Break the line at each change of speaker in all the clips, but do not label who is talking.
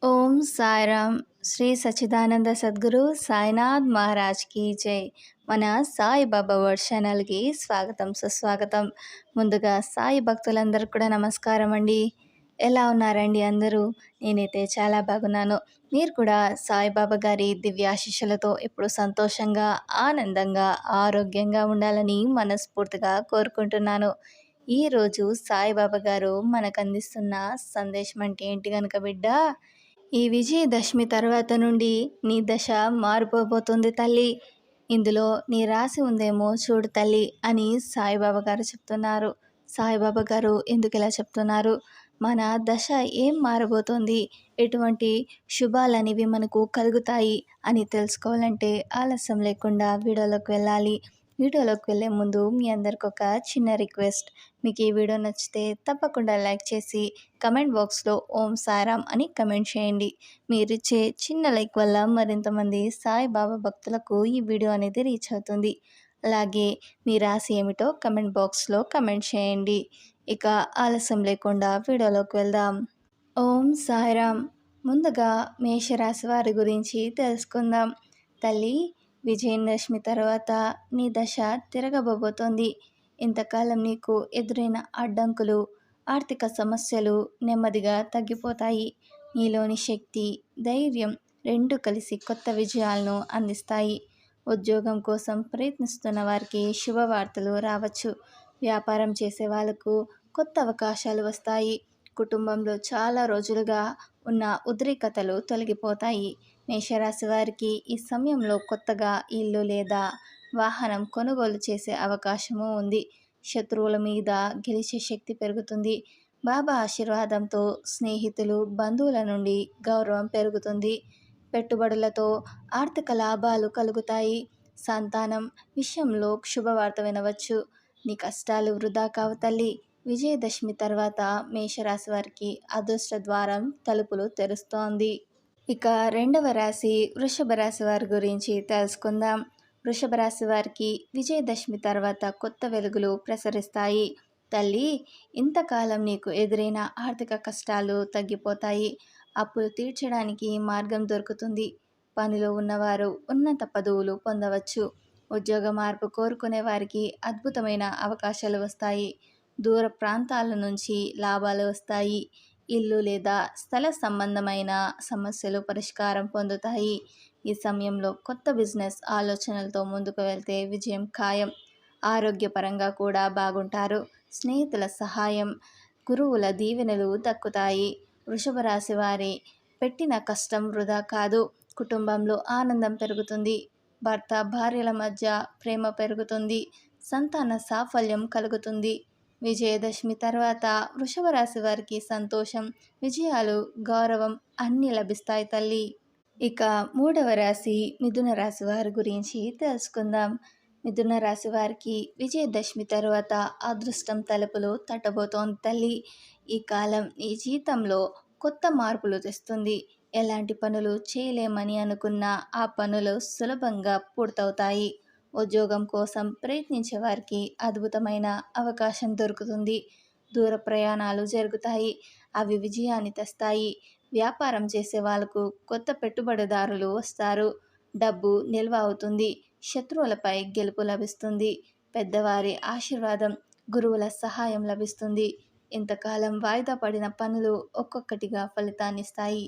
ఓం సాయిరామ్. శ్రీ సచ్చిదానంద సద్గురు సాయినాథ్ మహారాజ్కి జై. మన సాయిబాబా వర్డ్ ఛానల్కి స్వాగతం సుస్వాగతం. ముందుగా సాయి భక్తులందరికీ కూడా నమస్కారం అండి. ఎలా ఉన్నారండి అందరూ? నేనైతే చాలా బాగున్నాను. మీరు కూడా సాయిబాబా గారి దివ్యాశీస్సులతో ఎప్పుడు సంతోషంగా, ఆనందంగా, ఆరోగ్యంగా ఉండాలని మనస్ఫూర్తిగా కోరుకుంటున్నాను. ఈరోజు సాయిబాబా గారు మనకు అందిస్తున్న సందేశం అంటే ఏంటి కనుక బిడ్డ, ఈ విజయదశమి తర్వాత నుండి నీ దశ మారిపోబోతుంది తల్లి. ఇందులో నీ రాసి ఉందేమో చూడు తల్లి అని సాయిబాబా గారు చెప్తున్నారు. సాయిబాబా గారు ఎందుకు ఇలా చెప్తున్నారు? మన దశ ఏం మారబోతోంది, ఎటువంటి శుభాలనేవి మనకు కలుగుతాయి అని తెలుసుకోవాలంటే ఆలస్యం లేకుండా వీడియోలోకి వెళ్ళాలి. వీడియోలోకి వెళ్ళే ముందు మీ అందరికి ఒక చిన్న రిక్వెస్ట్. మీకు ఈ వీడియో నచ్చితే తప్పకుండా లైక్ చేసి కమెంట్ బాక్స్లో ఓం సాయిరామ్ అని కమెంట్ చేయండి. మీరిచ్చే చిన్న లైక్ వల్ల మరింతమంది సాయిబాబా భక్తులకు ఈ వీడియో అనేది రీచ్ అవుతుంది. అలాగే మీ రాశి ఏమిటో కమెంట్ బాక్స్లో కమెంట్ చేయండి. ఇక ఆలస్యం లేకుండా వీడియోలోకి వెళ్దాం. ఓం సాయిరామ్. ముందుగా మేషరాశి వారి గురించి తెలుసుకుందాం. తల్లి, విజయదశమి తర్వాత నీ దశ తిరగబోతోంది. ఇంతకాలం నీకు ఎదురైన అడ్డంకులు, ఆర్థిక సమస్యలు నెమ్మదిగా తగ్గిపోతాయి. నీలోని శక్తి, ధైర్యం రెండు కలిసి కొత్త విజయాలను అందిస్తాయి. ఉద్యోగం కోసం ప్రయత్నిస్తున్న వారికి శుభవార్తలు రావచ్చు. వ్యాపారం చేసే వాళ్ళకు కొత్త అవకాశాలు వస్తాయి. కుటుంబంలో చాలా రోజులుగా ఉన్న ఉద్రిక్తతలు తొలగిపోతాయి. మేషరాశి వారికి ఈ సమయంలో కొత్తగా ఇల్లు లేదా వాహనం కొనుగోలు చేసే అవకాశము ఉంది. శత్రువుల మీద గెలిచే శక్తి పెరుగుతుంది. బాబా ఆశీర్వాదంతో స్నేహితులు, బంధువుల నుండి గౌరవం పెరుగుతుంది. పెట్టుబడులతో ఆర్థిక లాభాలు కలుగుతాయి. సంతానం విషయంలో శుభవార్త వినవచ్చు. నీ కష్టాలు వృధా కావు తల్లి. విజయదశమి తర్వాత మేషరాశి వారికి అదృష్ట ద్వారం తలుపులు తెరుస్తోంది. ఇక రెండవ రాశి వృషభ రాశి వారి గురించి తెలుసుకుందాం. వృషభ రాశి వారికి విజయదశమి తర్వాత కొత్త వెలుగులు ప్రసరిస్తాయి. తల్లి, ఇంతకాలం నీకు ఎదురైన ఆర్థిక కష్టాలు తగ్గిపోతాయి. అప్పులు తీర్చడానికి మార్గం దొరుకుతుంది. పనిలో ఉన్నవారు ఉన్నత పదవులు పొందవచ్చు. ఉద్యోగ మార్పు కోరుకునే వారికి అద్భుతమైన అవకాశాలు వస్తాయి. దూర ప్రాంతాల నుంచి లాభాలు వస్తాయి. ఇల్లు లేదా స్థల సంబంధమైన సమస్యలు పరిష్కారం పొందుతాయి. ఈ సమయంలో కొత్త బిజినెస్ ఆలోచనలతో ముందుకు వెళ్తే విజయం ఖాయం. ఆరోగ్యపరంగా కూడా బాగుంటారు. స్నేహితుల సహాయం, గురువుల దీవెనలు దక్కుతాయి. వృషభ రాశి వారి పెట్టిన కష్టం వృధా కాదు. కుటుంబంలో ఆనందం పెరుగుతుంది. భర్త భార్యల మధ్య ప్రేమ పెరుగుతుంది. సంతాన సాఫల్యం కలుగుతుంది. విజయదశమి తర్వాత వృషభ రాశి వారికి సంతోషం, విజయాలు, గౌరవం అన్నీ లభిస్తాయి తల్లి. ఇక మూడవ రాశి మిథున రాశి వారి గురించి తెలుసుకుందాం. మిథున రాశి వారికి విజయదశమి తర్వాత అదృష్టం తలుపులు తట్టబోతోంది తల్లి. ఈ కాలం ఈ జీవితంలో కొత్త మార్పులు తెస్తుంది. ఎలాంటి పనులు చేయలేమని అనుకున్నా ఆ పనులు సులభంగా పూర్తవుతాయి. ఉద్యోగం కోసం ప్రయత్నించే వారికి అద్భుతమైన అవకాశం దొరుకుతుంది. దూర ప్రయాణాలు జరుగుతాయి. అవి విజయాన్ని తెస్తాయి. వ్యాపారం చేసే వాళ్ళకు కొత్త పెట్టుబడిదారులు వస్తారు. డబ్బు నిల్వ అవుతుంది. శత్రువులపై గెలుపు లభిస్తుంది. పెద్దవారి ఆశీర్వాదం, గురువుల సహాయం లభిస్తుంది. ఇంతకాలం వాయిదా పడిన పనులు ఒక్కొక్కటిగా ఫలితాన్నిస్తాయి.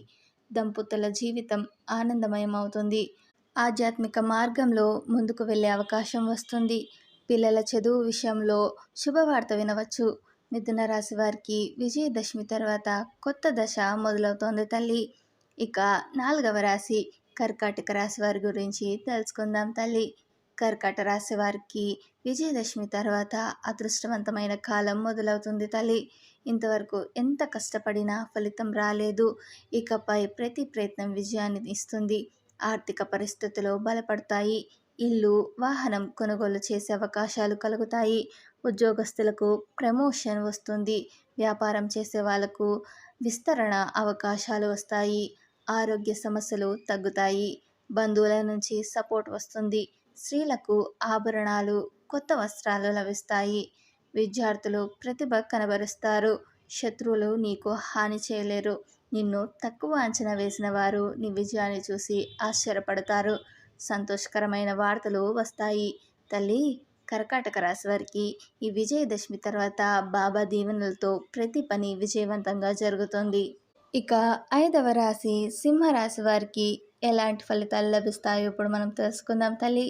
దంపతుల జీవితం ఆనందమయం అవుతుంది. ఆధ్యాత్మిక మార్గంలో ముందుకు వెళ్ళే అవకాశం వస్తుంది. పిల్లల చదువు విషయంలో శుభవార్త వినవచ్చు. మిథున రాశి వారికి విజయదశమి తర్వాత కొత్త దశ మొదలవుతోంది తల్లి. ఇక నాలుగవ రాశి కర్కాటక రాశి వారి గురించి తెలుసుకుందాం తల్లి. కర్కాటక రాశి వారికి విజయదశమి తర్వాత అదృష్టవంతమైన కాలం మొదలవుతుంది తల్లి. ఇంతవరకు ఎంత కష్టపడినా ఫలితం రాలేదు. ఇకపై ప్రతి ప్రయత్నం విజయాన్ని ఇస్తుంది. ఆర్థిక పరిస్థితులు బలపడతాయి. ఇల్లు, వాహనం కొనుగోలు చేసే అవకాశాలు కలుగుతాయి. ఉద్యోగస్తులకు ప్రమోషన్ వస్తుంది. వ్యాపారం చేసే వాళ్లకు విస్తరణ అవకాశాలు వస్తాయి. ఆరోగ్య సమస్యలు తగ్గుతాయి. బంధువుల నుంచి సపోర్ట్ వస్తుంది. స్త్రీలకు ఆభరణాలు, కొత్త వస్త్రాలు లభిస్తాయి. విద్యార్థులు ప్రతిభ కనబరుస్తారు. శత్రువులు నీకు హాని చేయలేరు. నిన్ను తక్కువ అంచనా వేసిన వారు నీ విజయాన్ని చూసి ఆశ్చర్యపడతారు. సంతోషకరమైన వార్తలు వస్తాయి తల్లి. కర్కాటక రాశి వారికి ఈ విజయదశమి తర్వాత బాబా దీవెనలతో ప్రతి పని విజయవంతంగా జరుగుతుంది. ఇక 5వ రాశి సింహరాశి వారికి ఎలాంటి ఫలితాలు లభిస్తాయో ఇప్పుడు మనం తెలుసుకుందాం తల్లి.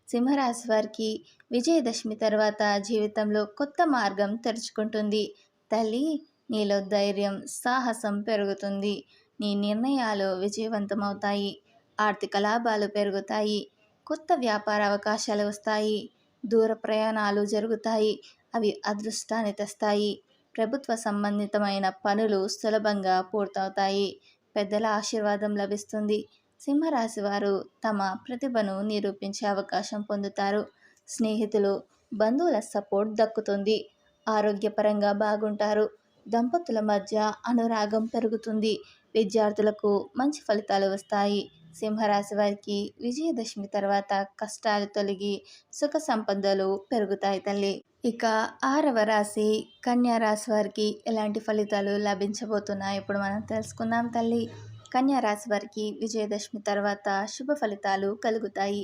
సింహరాశి వారికి విజయదశమి తర్వాత జీవితంలో కొత్త మార్గం తెరుచుకుంటుంది తల్లి. నీలో ధైర్యం, సాహసం పెరుగుతుంది. నీ నిర్ణయాలు విజయవంతమవుతాయి. ఆర్థిక లాభాలు పెరుగుతాయి. కొత్త వ్యాపార అవకాశాలు వస్తాయి. దూర ప్రయాణాలు జరుగుతాయి. అవి అదృష్టాన్ని తెస్తాయి. ప్రభుత్వ సంబంధితమైన పనులు సులభంగా పూర్తవుతాయి. పెద్దల ఆశీర్వాదం లభిస్తుంది. సింహరాశి వారు తమ ప్రతిభను నిరూపించే అవకాశం పొందుతారు. స్నేహితులు, బంధువుల సపోర్ట్ దక్కుతుంది. ఆరోగ్యపరంగా బాగుంటారు. దంపతుల మధ్య అనురాగం పెరుగుతుంది. విద్యార్థులకు మంచి ఫలితాలు వస్తాయి. సింహరాశి వారికి విజయదశమి తర్వాత కష్టాలు తొలగి సుఖ సంపదలు పెరుగుతాయి తల్లి. ఇక 6వ రాశి కన్యా రాశి వారికి ఎలాంటి ఫలితాలు లభించబోతున్నాయి ఇప్పుడు మనం తెలుసుకుందాం తల్లి. కన్యా రాశి వారికి విజయదశమి తర్వాత శుభ ఫలితాలు కలుగుతాయి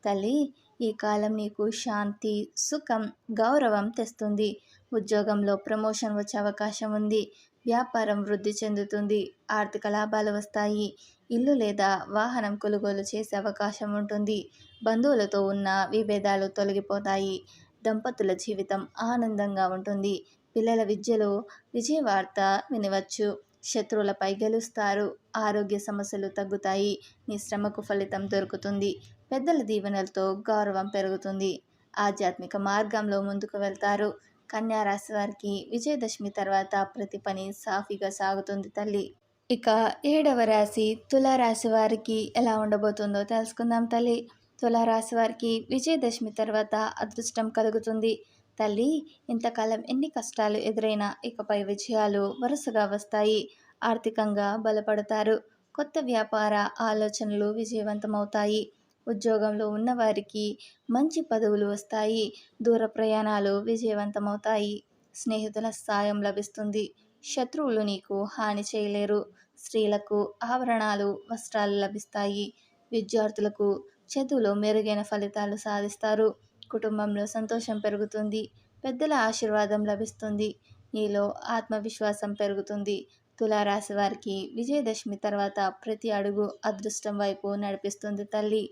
తల్లి. ఈ కాలం నీకు శాంతి, సుఖం, గౌరవం తెస్తుంది. ఉద్యోగంలో ప్రమోషన్ వచ్చే అవకాశం ఉంది. వ్యాపారం వృద్ధి చెందుతుంది. ఆర్థిక లాభాలు వస్తాయి. ఇల్లు లేదా వాహనం కొనుగోలు చేసే అవకాశం ఉంటుంది. బంధువులతో ఉన్న విభేదాలు తొలగిపోతాయి. దంపతుల జీవితం ఆనందంగా ఉంటుంది. పిల్లల విద్యలో విజయవార్త వినవచ్చు. శత్రువులపై గెలుస్తారు. ఆరోగ్య సమస్యలు తగ్గుతాయి. నీ శ్రమకు ఫలితం దొరుకుతుంది. పెద్దల దీవెనలతో గౌరవం పెరుగుతుంది. ఆధ్యాత్మిక మార్గంలో ముందుకు వెళ్తారు. కన్యా రాశి వారికి విజయదశమి తర్వాత ప్రతి పని సాఫీగా సాగుతుంది తల్లి. ఇక 7వ రాశి తులారాశి వారికి ఎలా ఉండబోతుందో తెలుసుకుందాం తల్లి. తులారాశి వారికి విజయదశమి తర్వాత అదృష్టం కలుగుతుంది తల్లి. ఇంతకాలం ఎన్ని కష్టాలు ఎదురైనా ఇకపై విజయాలు వరుసగా వస్తాయి. ఆర్థికంగా బలపడతారు. కొత్త వ్యాపార ఆలోచనలు విజయవంతమవుతాయి. ఉద్యోగంలో ఉన్నవారికి మంచి పదవులు వస్తాయి. దూర ప్రయాణాలు విజయవంతమవుతాయి. స్నేహితుల సాయం లభిస్తుంది. శత్రువులు నీకు హాని చేయలేరు. స్త్రీలకు ఆభరణాలు, వస్త్రాలు లభిస్తాయి. విద్యార్థులకు చదువులో మెరుగైన ఫలితాలు సాధిస్తారు. కుటుంబంలో సంతోషం పెరుగుతుంది. పెద్దల ఆశీర్వాదం లభిస్తుంది. నీలో ఆత్మవిశ్వాసం పెరుగుతుంది. తులారాశి వారికి విజయదశమి తర్వాత ప్రతి అడుగు అదృష్టం వైపు నడిపిస్తుంది తల్లి.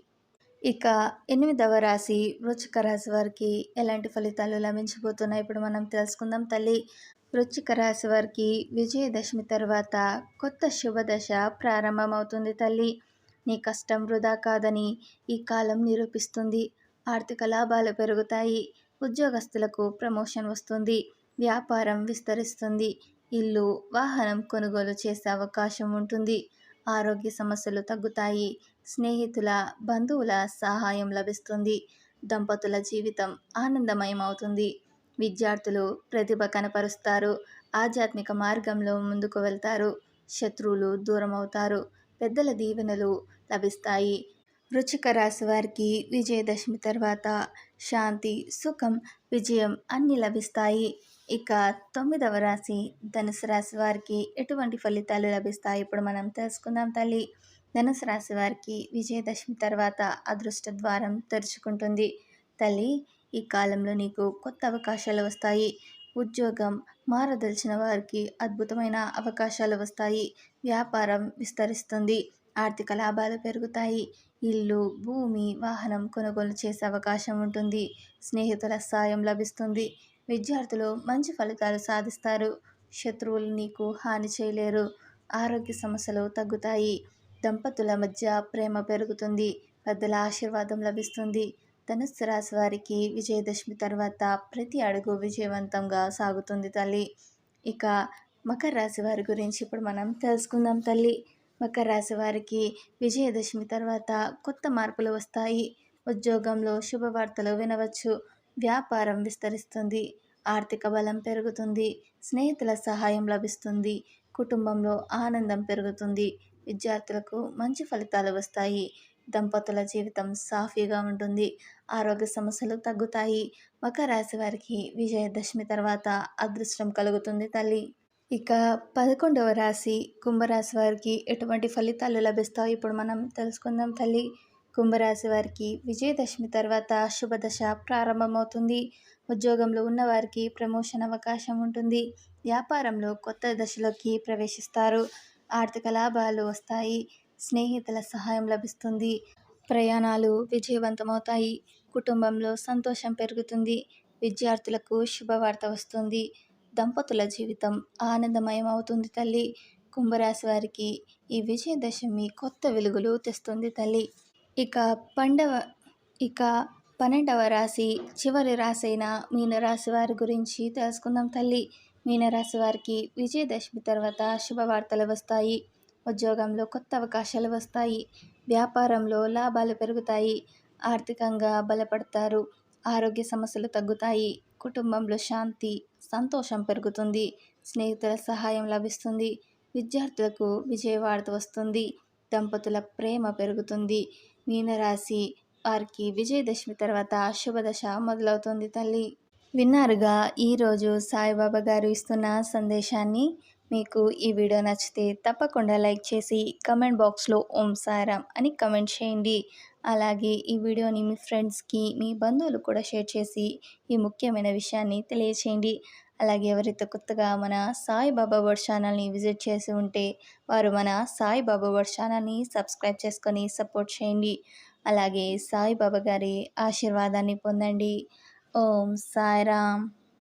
ఇక 8వ రాశి వృశ్చిక రాశి వారికి ఎలాంటి ఫలితాలు లభించబోతున్నాయి ఇప్పుడు మనం తెలుసుకుందాం తల్లి. వృశ్చిక రాశి వారికి విజయదశమి తర్వాత కొత్త శుభదశ ప్రారంభమవుతుంది తల్లి. నీ కష్టం వృధా కాదని ఈ కాలం నిరూపిస్తుంది. ఆర్థిక లాభాలు పెరుగుతాయి. ఉద్యోగస్తులకు ప్రమోషన్ వస్తుంది. వ్యాపారం విస్తరిస్తుంది. ఇల్లు, వాహనం కొనుగోలు చేసే అవకాశం ఉంటుంది. ఆరోగ్య సమస్యలు తగ్గుతాయి. స్నేహితుల, బంధువుల సహాయం లభిస్తుంది. దంపతుల జీవితం ఆనందమయమవుతుంది. విద్యార్థులు ప్రతిభ కనపరుస్తారు. ఆధ్యాత్మిక మార్గంలో ముందుకు వెళ్తారు. శత్రువులు దూరమవుతారు. పెద్దల దీవెనలు లభిస్తాయి. వృశ్చిక రాశి వారికి విజయదశమి తర్వాత శాంతి, సుఖం, విజయం అన్నీ లభిస్తాయి. ఇక 9వ రాశి ధనుసు రాశి వారికి ఎటువంటి ఫలితాలు లభిస్తాయి ఇప్పుడు మనం తెలుసుకుందాం తల్లి. ధనుసు రాశి వారికి విజయదశమి తర్వాత అదృష్ట ద్వారం తెరుచుకుంటుంది తల్లి. ఈ కాలంలో నీకు కొత్త అవకాశాలు వస్తాయి. ఉద్యోగం మారదలిచిన వారికి అద్భుతమైన అవకాశాలు వస్తాయి. వ్యాపారం విస్తరిస్తుంది. ఆర్థిక లాభాలు పెరుగుతాయి. ఇల్లు, భూమి, వాహనం కొనుగోలు చేసే అవకాశం ఉంటుంది. స్నేహితుల సాయం లభిస్తుంది. విద్యార్థులు మంచి ఫలితాలు సాధిస్తారు. శత్రువులు నీకు హాని చేయలేరు. ఆరోగ్య సమస్యలు తగ్గుతాయి. దంపతుల మధ్య ప్రేమ పెరుగుతుంది. పెద్దల ఆశీర్వాదం లభిస్తుంది. ధనుస్సు రాశి వారికి విజయదశమి తర్వాత ప్రతి అడుగు విజయవంతంగా సాగుతుంది తల్లి. ఇక మకర రాశి వారి గురించి ఇప్పుడు మనం తెలుసుకుందాం తల్లి. మకర రాశి వారికి విజయదశమి తర్వాత కొత్త మార్పులు వస్తాయి. ఉద్యోగంలో శుభవార్తలు వినవచ్చు. వ్యాపారం విస్తరిస్తుంది. ఆర్థిక బలం పెరుగుతుంది. స్నేహితుల సహాయం లభిస్తుంది. కుటుంబంలో ఆనందం పెరుగుతుంది. విద్యార్థులకు మంచి ఫలితాలు వస్తాయి. దంపతుల జీవితం సాఫీగా ఉంటుంది. ఆరోగ్య సమస్యలు తగ్గుతాయి. మకర రాశి వారికి విజయదశమి తర్వాత అదృష్టం కలుగుతుంది తల్లి. ఇక 11వ రాశి కుంభరాశి వారికి ఎటువంటి ఫలితాలు లభిస్తాయో ఇప్పుడు మనం తెలుసుకుందాం తల్లి. కుంభరాశి వారికి విజయదశమి తర్వాత శుభదశ ప్రారంభమవుతుంది. ఉద్యోగంలో ఉన్నవారికి ప్రమోషన్ అవకాశం ఉంటుంది. వ్యాపారంలో కొత్త దశలోకి ప్రవేశిస్తారు. ఆర్థిక లాభాలు వస్తాయి. స్నేహితుల సహాయం లభిస్తుంది. ప్రయాణాలు విజయవంతమవుతాయి. కుటుంబంలో సంతోషం పెరుగుతుంది. విద్యార్థులకు శుభవార్త వస్తుంది. దంపతుల జీవితం ఆనందమయం అవుతుంది తల్లి. కుంభరాశి వారికి ఈ విజయదశమి కొత్త వెలుగులు తెస్తుంది తల్లి. ఇక పండవ ఇక 12వ రాశి చివరి రాశి అయిన మీనరాశి వారి గురించి తెలుసుకుందాం తల్లి. మీనరాశి వారికి విజయదశమి తర్వాత శుభవార్తలు వస్తాయి. ఉద్యోగంలో కొత్త అవకాశాలు వస్తాయి. వ్యాపారంలో లాభాలు పెరుగుతాయి. ఆర్థికంగా బలపడతారు. ఆరోగ్య సమస్యలు తగ్గుతాయి. కుటుంబంలో శాంతి సంతోషం పెరుగుతుంది. స్నేహితుల సహాయం లభిస్తుంది. విద్యార్థులకు విజయవార్త వస్తుంది. దంపతుల ప్రేమ పెరుగుతుంది. మీనరాశి వారికి విజయదశమి తర్వాత శుభదశ మొదలవుతుంది తల్లి. విన్నారుగా ఈరోజు సాయిబాబా గారు ఇస్తున్న సందేశాన్ని. మీకు ఈ వీడియో నచ్చితే తప్పకుండా లైక్ చేసి కమెంట్ బాక్స్లో ఓం సాయిరామ్ అని కమెంట్ చేయండి. అలాగే ఈ వీడియోని మీ ఫ్రెండ్స్కి మీ బంధువులు కూడా షేర్ చేసి ఈ ముఖ్యమైన విషయాన్ని తెలియచేయండి. అలాగే ఎవరైతే కొత్తగా మన సాయిబాబా వర్డ్ ఛానల్ని విజిట్ చేసి ఉంటే వారు మన సాయిబాబా వర్డ్ ఛానల్ని సబ్స్క్రైబ్ చేసుకొని సపోర్ట్ చేయండి. అలాగే సాయిబాబా గారి ఆశీర్వాదాన్ని పొందండి. ఓం సాయిరామ్.